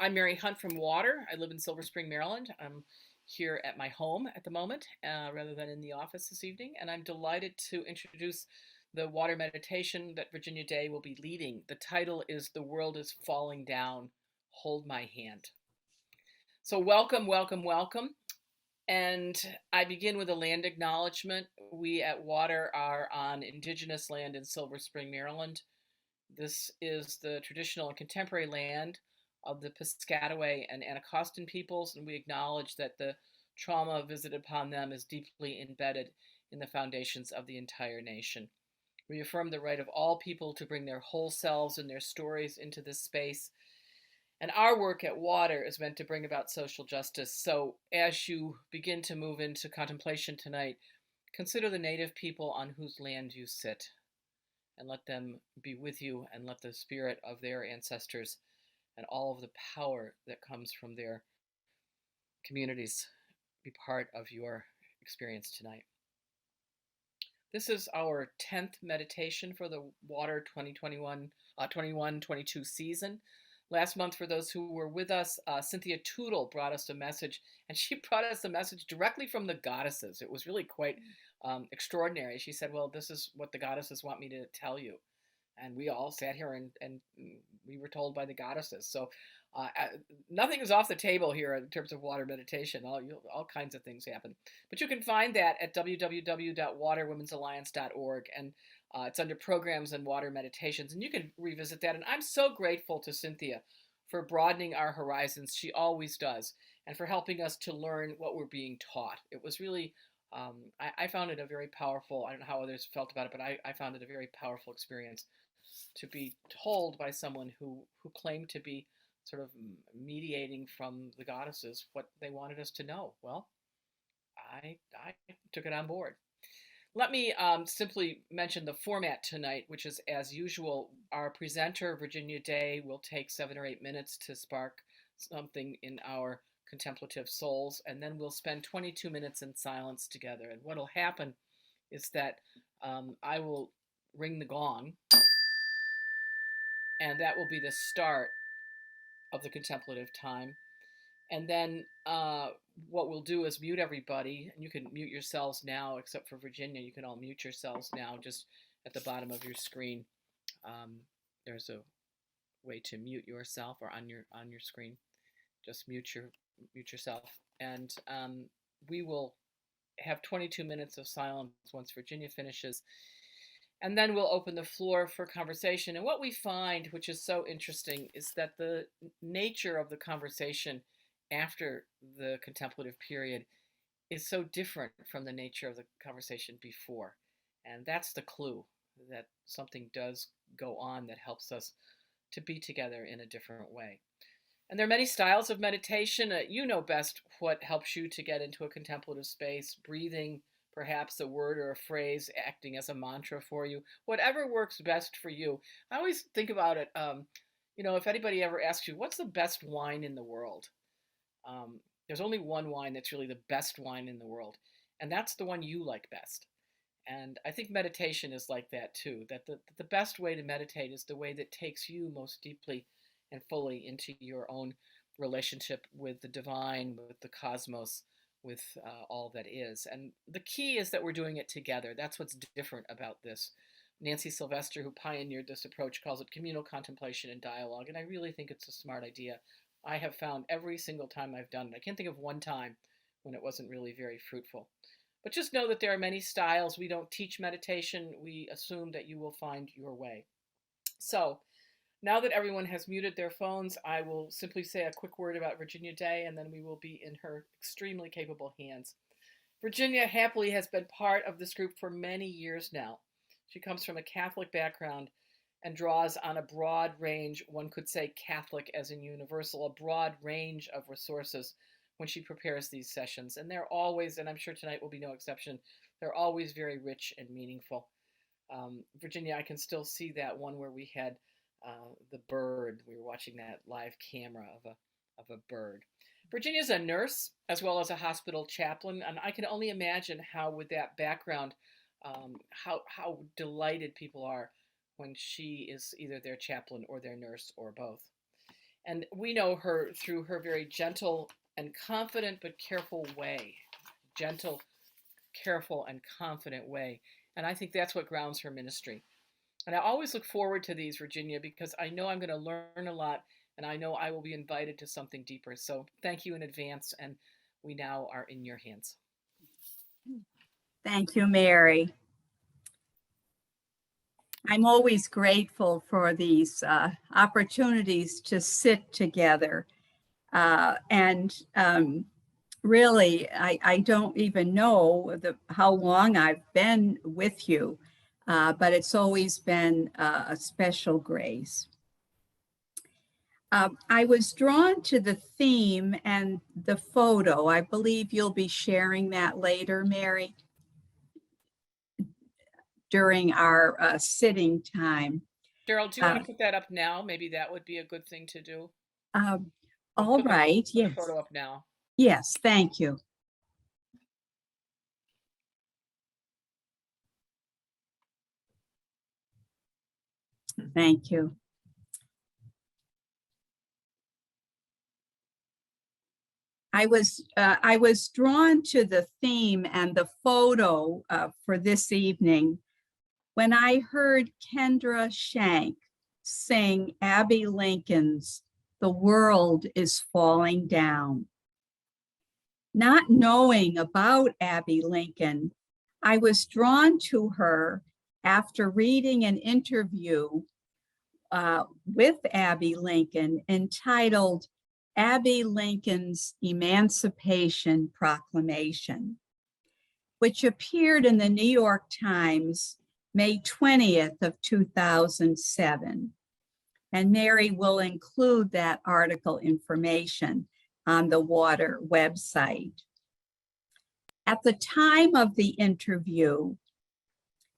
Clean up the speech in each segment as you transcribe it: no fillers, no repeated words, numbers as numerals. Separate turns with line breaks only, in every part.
I'm Mary Hunt from Water. I live in Silver Spring, Maryland. I'm here at my home at the moment, rather than in the office this evening, and I'm delighted to introduce the water meditation that Virginia Day will be leading. The title is "The World is Falling Down. Hold My Hand." So, welcome, welcome, welcome. And I begin with a land acknowledgement. We at Water are on indigenous land in Silver Spring, Maryland. This is the traditional and contemporary land of the Piscataway and Anacostan peoples, and we acknowledge that the trauma visited upon them is deeply embedded in the foundations of the entire nation. We affirm the right of all people to bring their whole selves and their stories into this space. And our work at Water is meant to bring about social justice. So as you begin to move into contemplation tonight, consider the native people on whose land you sit, and let them be with you, and let the spirit of their ancestors and all of the power that comes from their communities be part of your experience tonight. This is our 10th meditation for the Water 21-22 season. Last month, for those who were with us, Cynthia Tootle brought us a message, and she brought us a message directly from the goddesses. It was really quite extraordinary. She said, well, this is what the goddesses want me to tell you. And we all sat here and we were told by the goddesses. So nothing is off the table here in terms of water meditation. All kinds of things happen. But you can find that at www.waterwomensalliance.org. And it's under programs and water meditations. And you can revisit that. And I'm so grateful to Cynthia for broadening our horizons. She always does. And for helping us to learn what we're being taught. It was really, I found it a very powerful, I don't know how others felt about it, but I found it a very powerful experience to be told by someone who claimed to be sort of mediating from the goddesses what they wanted us to know. Well, I took it on board. Let me simply mention the format tonight, which is as usual. Our presenter, Virginia Day, will take 7 or 8 minutes to spark something in our contemplative souls, and then we'll spend 22 minutes in silence together. And what will happen is that I will ring the gong, and that will be the start of the contemplative time. And then what we'll do is mute everybody, and you can mute yourselves now, except for Virginia. You can all mute yourselves now, just at the bottom of your screen. There's a way to mute yourself, or on your screen, just mute yourself. And we will have 22 minutes of silence once Virginia finishes. And then we'll open the floor for conversation. And what we find, which is so interesting, is that the nature of the conversation after the contemplative period is so different from the nature of the conversation before. And that's the clue that something does go on that helps us to be together in a different way. And there are many styles of meditation. You know best what helps you to get into a contemplative space, breathing, perhaps a word or a phrase acting as a mantra for you, whatever works best for you. I always think about it, if anybody ever asks you, what's the best wine in the world? There's only one wine that's really the best wine in the world, and that's the one you like best. And I think meditation is like that too, that the best way to meditate is the way that takes you most deeply and fully into your own relationship with the divine, with the cosmos, with all that is. And the key is that we're doing it together. That's what's different about this. Nancy Sylvester, who pioneered this approach, calls it communal contemplation and dialogue, and I really think it's a smart idea. I have found every single time I've done it, I can't think of one time when it wasn't really very fruitful. But just know that there are many styles. We don't teach meditation. We assume that you will find your way. So now that everyone has muted their phones, I will simply say a quick word about Virginia Day, and then we will be in her extremely capable hands. Virginia happily has been part of this group for many years now. She comes from a Catholic background and draws on a broad range, one could say Catholic as in universal, a broad range of resources when she prepares these sessions. And they're always, and I'm sure tonight will be no exception, they're always very rich and meaningful. Virginia, I can still see that one where we had the bird. We were watching that live camera of a bird. Virginia's a nurse as well as a hospital chaplain, and I can only imagine how, with that background, how delighted people are when she is either their chaplain or their nurse or both. And we know her through her very gentle and confident but careful way. Gentle, careful, and confident way. And I think that's what grounds her ministry. And I always look forward to these, Virginia, because I know I'm going to learn a lot and I know I will be invited to something deeper. So thank you in advance. And we now are in your hands.
Thank you, Mary. I'm always grateful for these opportunities to sit together. Really, I don't even know how long I've been with you, but it's always been a special grace. I was drawn to the theme and the photo. I believe you'll be sharing that later, Mary, during our sitting time.
Cheryl, do you want to put that up now? Maybe that would be a good thing to do.
All right.
Put
Yes.
the photo up now.
Yes. Thank you. Thank you. I was drawn to the theme and the photo for this evening when I heard Kendra Shank sing Abbey Lincoln's "The World is Falling Down." Not knowing about Abbey Lincoln, I was drawn to her after reading an interview with Abbey Lincoln entitled Abbey Lincoln's Emancipation Proclamation, which appeared in the New York Times May 20th of 2007. And Mary will include that article information on the Water website. At the time of the interview,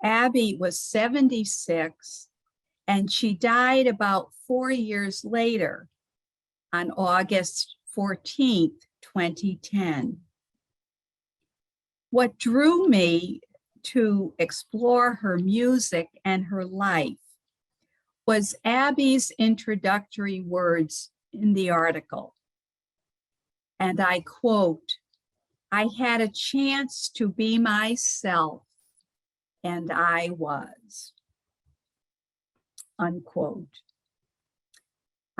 Abbey was 76, and she died about 4 years later on August 14th, 2010. What drew me to explore her music and her life was Abbey's introductory words in the article. And I quote, "I had a chance to be myself, and I was," unquote.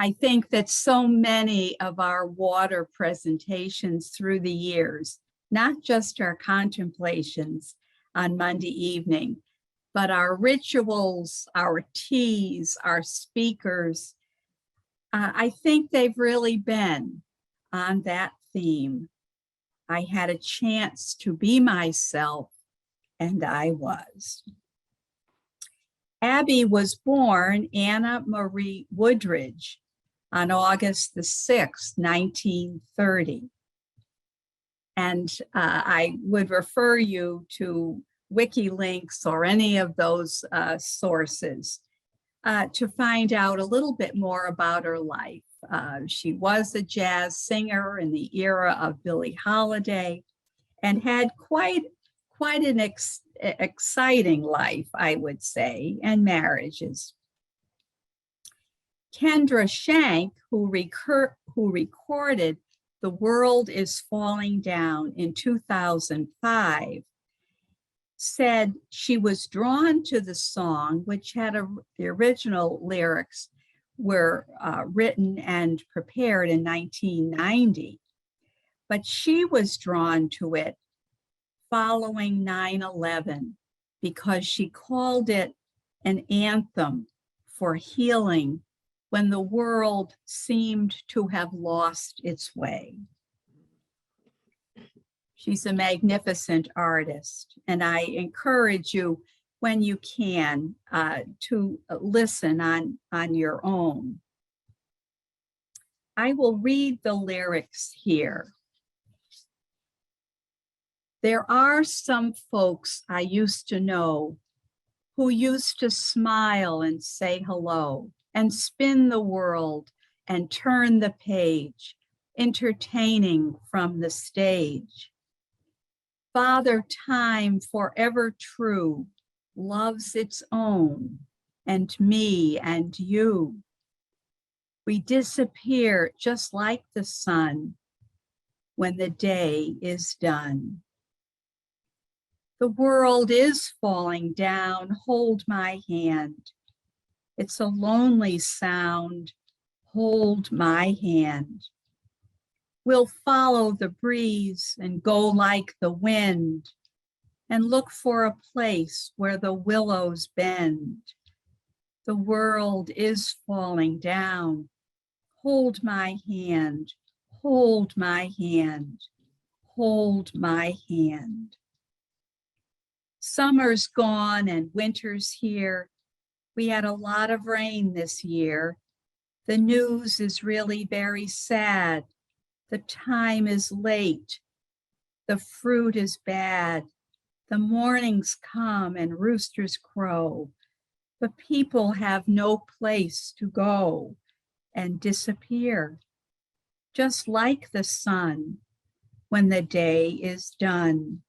I think that so many of our water presentations through the years, not just our contemplations on Monday evening, but our rituals, our teas, our speakers, I think they've really been on that theme. I had a chance to be myself, and I was. Abbey was born Anna Marie Woodridge on August the 6th, 1930. And I would refer you to WikiLinks or any of those sources to find out a little bit more about her life. She was a jazz singer in the era of Billie Holiday and had quite an exciting life, I would say, and marriages. Kendra Shank, who recorded "The World is Falling Down" in 2005, said she was drawn to the song, which had the original lyrics were written and prepared in 1990. But she was drawn to it following 9/11 because she called it an anthem for healing when the world seemed to have lost its way. She's a magnificent artist, and I encourage you, when you can, to listen on your own. I will read the lyrics here. "There are some folks I used to know who used to smile and say hello and spin the world and turn the page, entertaining from the stage. Father Time, forever true, loves its own, and me and you. We disappear just like the sun when the day is done. The world is falling down, hold my hand. It's a lonely sound, hold my hand. We'll follow the breeze and go like the wind and look for a place where the willows bend. The world is falling down, hold my hand, hold my hand, hold my hand. Summer's gone and winter's here. We had a lot of rain this year. The news is really very sad. The time is late. The fruit is bad. The mornings come and roosters crow. But people have no place to go and disappear, just like the sun when the day is done.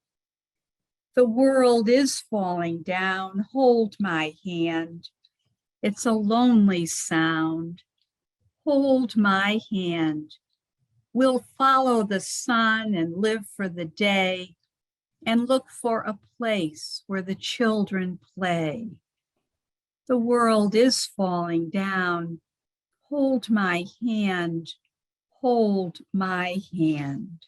The world is falling down, hold my hand. It's a lonely sound, hold my hand. We'll follow the sun and live for the day and look for a place where the children play. The world is falling down, hold my hand, hold my hand.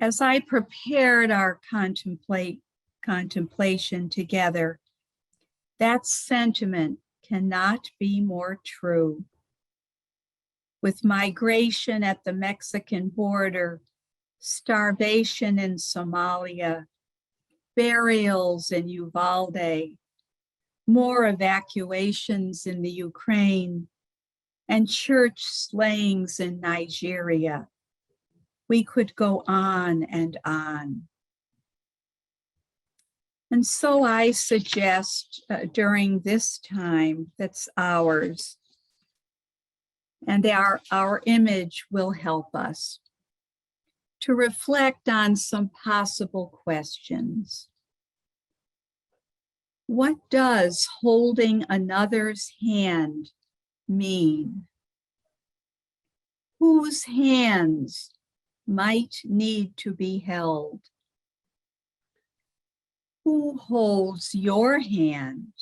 As I prepared our contemplation together, that sentiment cannot be more true. With migration at the Mexican border, starvation in Somalia, burials in Uvalde, more evacuations in the Ukraine, and church slayings in Nigeria. We could go on and on. And so I suggest during this time that's ours, and our image will help us to reflect on some possible questions. What does holding another's hand mean? Whose hands might need to be held? Who holds your hand?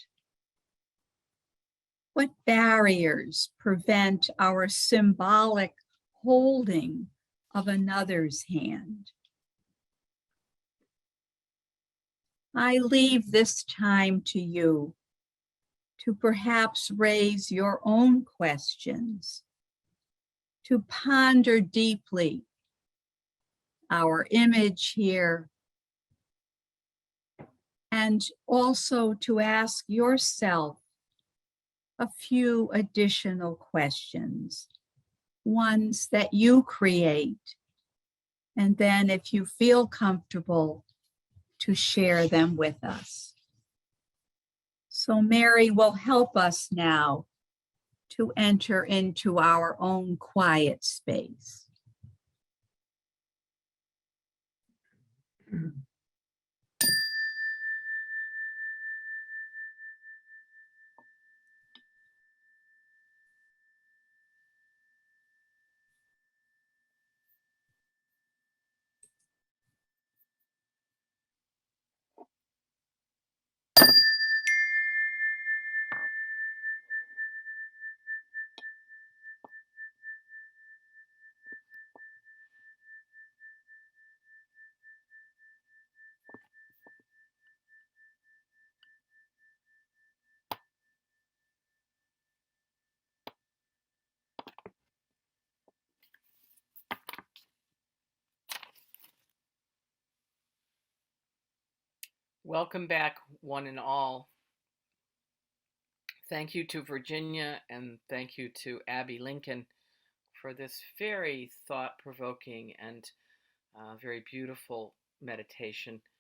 What barriers prevent our symbolic holding of another's hand? I leave this time to you to perhaps raise your own questions, to ponder deeply our image here, and also to ask yourself a few additional questions, ones that you create, and then if you feel comfortable, to share them with us. So Mary will help us now to enter into our own quiet space.
Welcome back, one and all. Thank you to Virginia and thank you to Abbey Lincoln for this very thought-provoking and very beautiful meditation.